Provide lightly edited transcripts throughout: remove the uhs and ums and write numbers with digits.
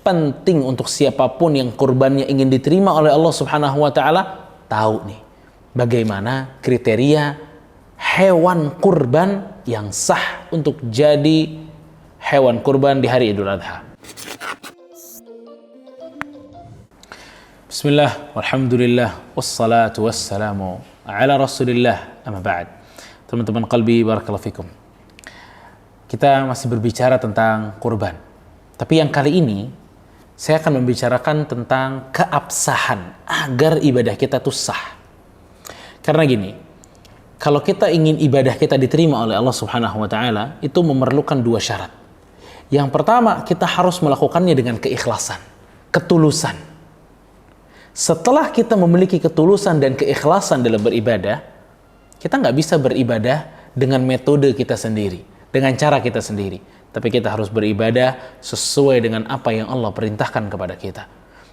Penting untuk siapapun yang kurbannya ingin diterima oleh Allah Subhanahu wa taala tahu nih bagaimana kriteria hewan kurban yang sah untuk jadi hewan kurban di hari Idul Adha. Bismillah, walhamdulillah, wassalatu wassalamu ala rasulillah, amma ba'd. Teman-teman qalbi, barakallahu fikum. Kita masih berbicara tentang kurban. Tapi yang kali ini saya akan membicarakan tentang keabsahan agar ibadah kita tuh sah. Karena gini, kalau kita ingin ibadah kita diterima oleh Allah Subhanahu wa taala, itu memerlukan dua syarat. Yang pertama, kita harus melakukannya dengan keikhlasan, ketulusan. Setelah kita memiliki ketulusan dan keikhlasan dalam beribadah, kita nggak bisa beribadah dengan metode kita sendiri, dengan cara kita sendiri. Tapi kita harus beribadah sesuai dengan apa yang Allah perintahkan kepada kita.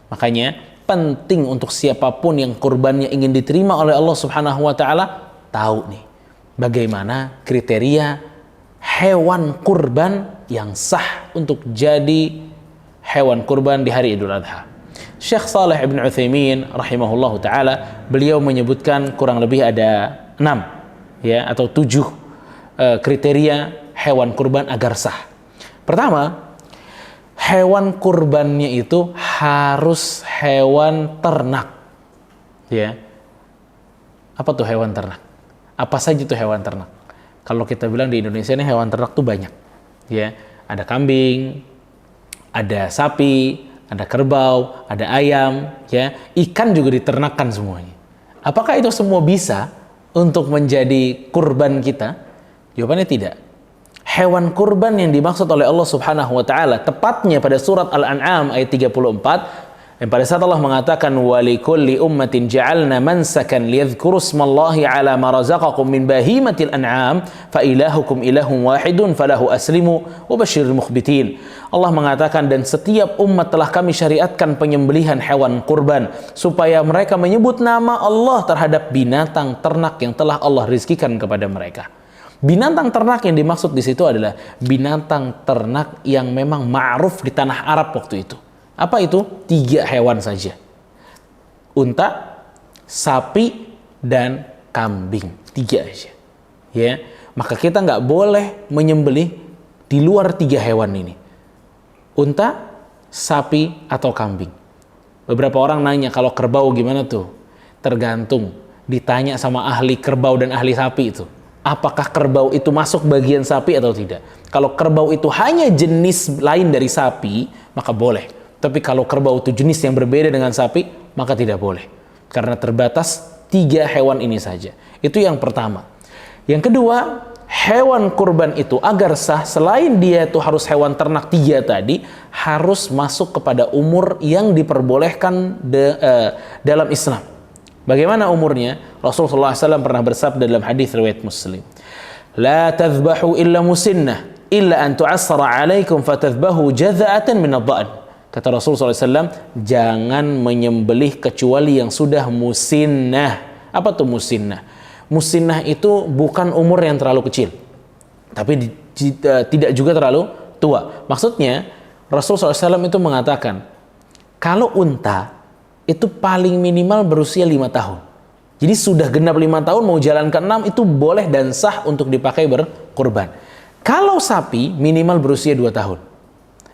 Makanya penting untuk siapapun yang kurbannya ingin diterima oleh Allah Subhanahu wa taala tahu nih bagaimana kriteria hewan kurban yang sah untuk jadi hewan kurban di hari Idul Adha. Syekh Shalih Ibn Utsaimin rahimahullahu taala, beliau menyebutkan kurang lebih ada 6 atau 7 kriteria hewan kurban agar sah. Pertama, hewan kurbannya itu harus hewan ternak. Apa tuh hewan ternak? Apa saja tuh hewan ternak? Kalau kita bilang di Indonesia ini hewan ternak tuh banyak. Ada kambing, ada sapi, ada kerbau, ada ayam, ikan juga diternakan semuanya. Apakah itu semua bisa untuk menjadi kurban kita? Jawabannya tidak. Hewan kurban yang dimaksud oleh Allah Subhanahu wa taala tepatnya pada surat Al-An'am ayat 34, yang pada saat Allah mengatakan walikulli ummatin ja'alna mansakan liyadhkuru ismallahi ala ma razaqakum min bahimatil an'am fa ilahukum ilahun wahidun falahu aslimu wa basyiril mukhbitin. Allah mengatakan, dan setiap umat telah kami syariatkan penyembelihan hewan kurban supaya mereka menyebut nama Allah terhadap binatang ternak yang telah Allah rizkikan kepada mereka. Binatang ternak yang dimaksud di situ adalah binatang ternak yang memang ma'ruf di tanah Arab waktu itu. Apa itu? 3 hewan saja. Unta, sapi, dan kambing. 3 aja. Maka kita nggak boleh menyembelih di luar 3 hewan ini. Unta, sapi, atau kambing. Beberapa orang nanya, kalau kerbau gimana tuh? Tergantung. Ditanya sama ahli kerbau dan ahli sapi itu. Apakah kerbau itu masuk bagian sapi atau tidak? Kalau kerbau itu hanya jenis lain dari sapi, maka boleh. Tapi kalau kerbau itu jenis yang berbeda dengan sapi, maka tidak boleh. Karena terbatas 3 hewan ini saja. Itu yang pertama. Yang kedua, hewan kurban itu agar sah, selain dia itu harus hewan ternak 3 tadi, harus masuk kepada umur yang diperbolehkan dalam Islam. Bagaimana umurnya? Rasulullah SAW pernah bersabda dalam hadis riwayat Muslim, la tadhbahu illa musinnah illa an tu'assara alaikum fatadhbahu jaza'atan min ad-dha'n. Kata Rasulullah SAW, jangan menyembelih kecuali yang sudah musinnah. Apa tuh musinnah? Musinnah itu bukan umur yang terlalu kecil, tapi tidak juga terlalu tua. Maksudnya Rasulullah SAW itu mengatakan, kalau unta itu paling minimal berusia 5 tahun. Jadi sudah genap 5 tahun, mau jalan ke 6, itu boleh dan sah untuk dipakai berkurban. Kalau sapi minimal berusia 2 tahun.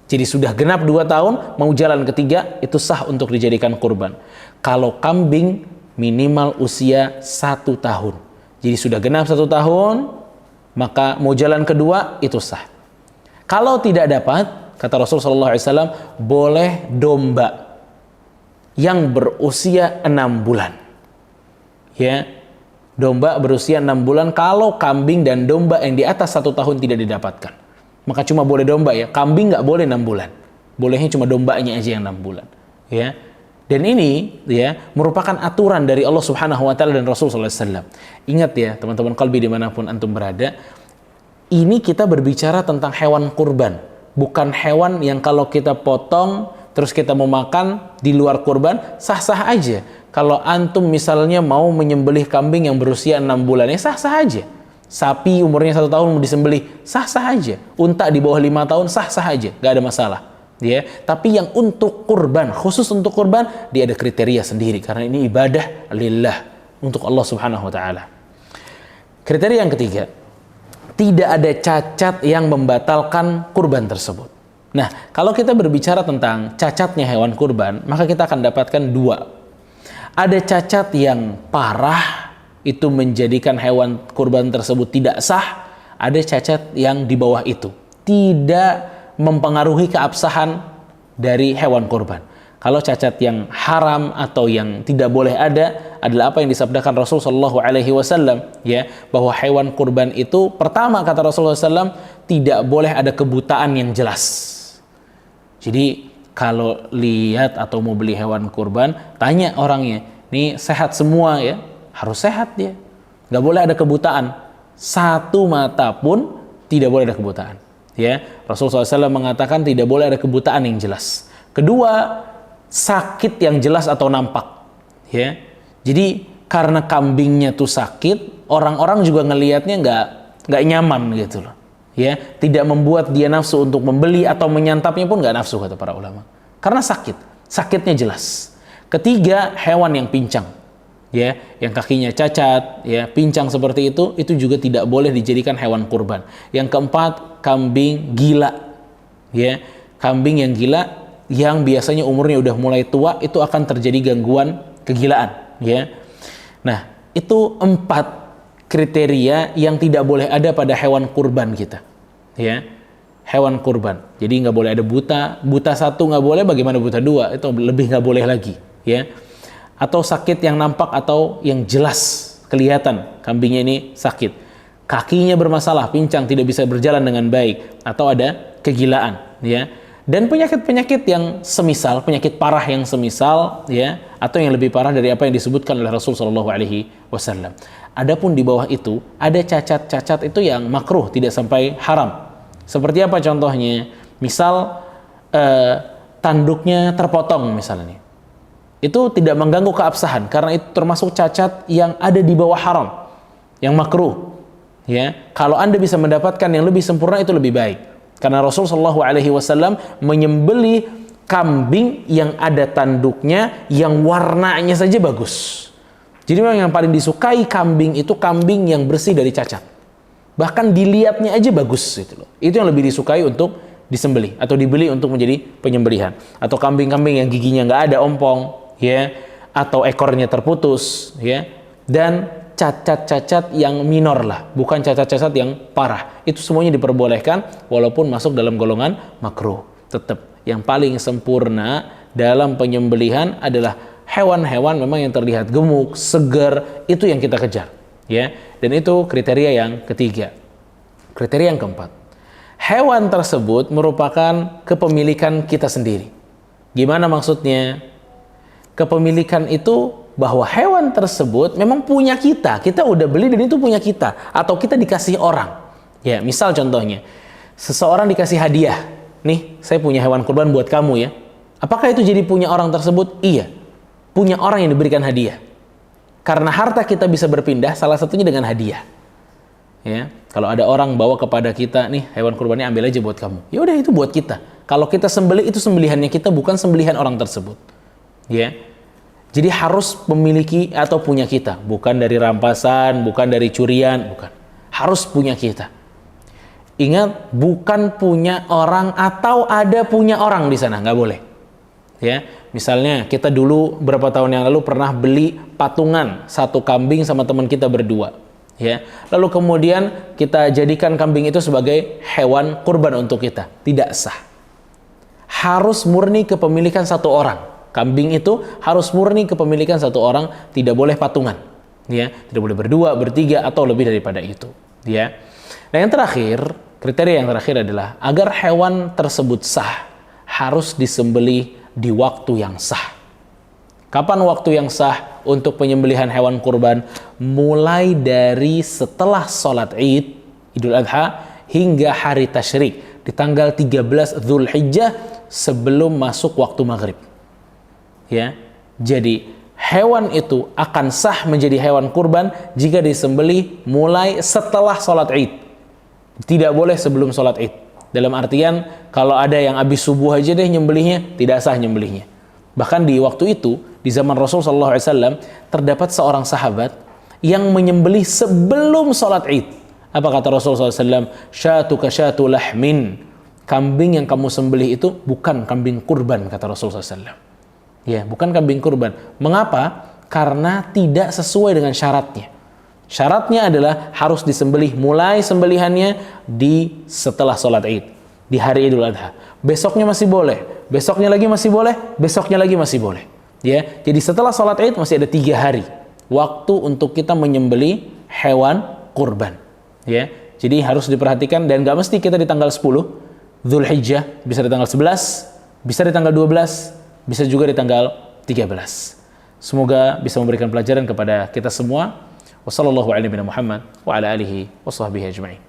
Jadi sudah genap 2 tahun, mau jalan ke 3, itu sah untuk dijadikan kurban. Kalau kambing minimal usia 1 tahun. Jadi sudah genap 1 tahun, maka mau jalan ke-2, itu sah. Kalau tidak dapat, kata Rasulullah SAW, boleh domba yang berusia 6 bulan. Domba berusia 6 bulan. Kalau kambing dan domba yang di atas 1 tahun tidak didapatkan, maka cuma boleh domba kambing nggak boleh 6 bulan. Bolehnya cuma dombanya aja yang 6 bulan. Dan ini merupakan aturan dari Allah Subhanahu wa taala dan Rasulullah SAW. Ingat teman-teman qalbi dimanapun antum berada, ini kita berbicara tentang hewan kurban, bukan hewan yang kalau kita potong terus kita mau makan di luar kurban, sah-sah aja. Kalau antum misalnya mau menyembelih kambing yang berusia 6 bulan, sah-sah aja. Sapi umurnya 1 tahun mau disembelih, sah-sah aja. Unta di bawah 5 tahun, sah-sah aja, gak ada masalah. ya. Tapi yang untuk kurban, khusus untuk kurban, dia ada kriteria sendiri karena ini ibadah lillah untuk Allah Subhanahu wa taala. Kriteria yang ketiga, tidak ada cacat yang membatalkan kurban tersebut. Nah, kalau kita berbicara tentang cacatnya hewan kurban, maka kita akan dapatkan dua. Ada cacat yang parah, itu menjadikan hewan kurban tersebut tidak sah. Ada cacat yang di bawah itu, tidak mempengaruhi keabsahan dari hewan kurban. Kalau cacat yang haram atau yang tidak boleh ada adalah apa yang disabdakan Rasul Shallallahu Alaihi Wasallam, ya, bahwa hewan kurban itu pertama kata Rasulullah SAW tidak boleh ada kebutaan yang jelas. Jadi kalau lihat atau mau beli hewan kurban, tanya orangnya, ini sehat semua ya, harus sehat dia, nggak boleh ada kebutaan, satu mata pun tidak boleh ada kebutaan. Ya, Rasulullah SAW mengatakan tidak boleh ada kebutaan yang jelas. Kedua, sakit yang jelas atau nampak. Ya, jadi karena kambingnya tuh sakit, orang-orang juga ngelihatnya nggak nyaman gitu loh. Ya, tidak membuat dia nafsu untuk membeli atau menyantapnya pun nggak nafsu kata para ulama. Karena sakitnya jelas. Ketiga, hewan yang pincang. Ya, yang kakinya cacat, ya, pincang seperti itu juga tidak boleh dijadikan hewan kurban. Yang keempat, kambing gila. Ya, kambing yang gila yang biasanya umurnya udah mulai tua, itu akan terjadi gangguan kegilaan, ya. Nah, itu 4 kriteria yang tidak boleh ada pada hewan kurban kita, ya. Hewan kurban. Jadi nggak boleh ada buta 1 nggak boleh, bagaimana buta 2? Itu lebih nggak boleh lagi, ya. Atau sakit yang nampak atau yang jelas kelihatan kambingnya ini sakit, kakinya bermasalah, pincang, tidak bisa berjalan dengan baik, atau ada kegilaan, ya. Dan penyakit-penyakit yang semisal, penyakit parah yang semisal, ya, atau yang lebih parah dari apa yang disebutkan oleh Rasul Shallallahu Alaihi Wasallam. Adapun di bawah itu ada cacat-cacat itu yang makruh, tidak sampai haram. Seperti apa contohnya? Misal tanduknya terpotong misalnya. Itu tidak mengganggu keabsahan karena itu termasuk cacat yang ada di bawah haram, yang makruh. Ya, kalau Anda bisa mendapatkan yang lebih sempurna itu lebih baik. Karena Rasul Shallallahu Alaihi Wasallam menyembelih kambing yang ada tanduknya, yang warnanya saja bagus. Jadi memang yang paling disukai kambing itu kambing yang bersih dari cacat. Bahkan dilihatnya aja bagus gitu loh. Itu yang lebih disukai untuk disembelih atau dibeli untuk menjadi penyembelihan. Atau kambing-kambing yang giginya nggak ada ompong, ya, atau ekornya terputus, ya, dan cacat-cacat yang minor lah, bukan cacat-cacat yang parah. Itu semuanya diperbolehkan walaupun masuk dalam golongan makruh. Tetap yang paling sempurna dalam penyembelihan adalah hewan-hewan memang yang terlihat gemuk, segar, itu yang kita kejar, ya. Dan itu kriteria yang ketiga. Kriteria yang keempat, hewan tersebut merupakan kepemilikan kita sendiri. Gimana maksudnya? Kepemilikan itu bahwa hewan tersebut memang punya kita udah beli dan itu punya kita, atau kita dikasih orang. Ya, misal contohnya, seseorang dikasih hadiah, nih saya punya hewan kurban buat kamu ya. Apakah itu jadi punya orang tersebut? Iya, punya orang yang diberikan hadiah. Karena harta kita bisa berpindah, salah satunya dengan hadiah. Ya, kalau ada orang bawa kepada kita, nih hewan kurbannya ambil aja buat kamu. Ya udah, itu buat kita. Kalau kita sembelih, itu sembelihannya kita, bukan sembelihan orang tersebut. Ya. Jadi harus memiliki atau punya kita, bukan dari rampasan, bukan dari curian, bukan. Harus punya kita. Ingat, bukan punya orang atau ada punya orang di sana, nggak boleh. Ya, misalnya kita dulu berapa tahun yang lalu pernah beli patungan 1 kambing sama teman kita berdua. Ya, lalu kemudian kita jadikan kambing itu sebagai hewan kurban untuk kita, tidak sah. Harus murni kepemilikan 1 orang. Kambing itu harus murni kepemilikan 1 orang, tidak boleh patungan, ya, tidak boleh berdua, bertiga atau lebih daripada itu, ya. Nah, yang terakhir, kriteria yang terakhir adalah agar hewan tersebut sah, harus disembelih di waktu yang sah. Kapan waktu yang sah untuk penyembelihan hewan kurban? Mulai dari setelah sholat Id, Idul Adha, hingga hari tasyrik di tanggal 13 Dzulhijjah sebelum masuk waktu maghrib. Ya, jadi hewan itu akan sah menjadi hewan kurban jika disembelih mulai setelah sholat Id. Tidak boleh sebelum sholat Id. Dalam artian, kalau ada yang habis subuh aja deh nyembelihnya, tidak sah nyembelihnya. Bahkan di waktu itu, di zaman Rasulullah SAW, terdapat seorang sahabat yang menyembelih sebelum sholat Id. Apa kata Rasulullah SAW? Syatuka syatu lahmin. Kambing yang kamu sembelih itu bukan kambing kurban, kata Rasulullah SAW. Ya, bukan kambing kurban. Mengapa? Karena tidak sesuai dengan syaratnya. Syaratnya adalah harus disembelih, mulai sembelihannya di setelah sholat Id, di hari Idul Adha. Besoknya masih boleh, besoknya lagi masih boleh, besoknya lagi masih boleh. Ya, jadi setelah sholat Id masih ada 3 hari waktu untuk kita menyembelih hewan kurban. Ya, jadi harus diperhatikan dan gak mesti kita di tanggal 10 Dzulhijjah, bisa di tanggal 11, bisa di tanggal 12, bisa juga di tanggal 13. Semoga bisa memberikan pelajaran kepada kita semua. Wassallallahu ala nabiyina Muhammad wa ala alihi wa sahbihi ajma'in.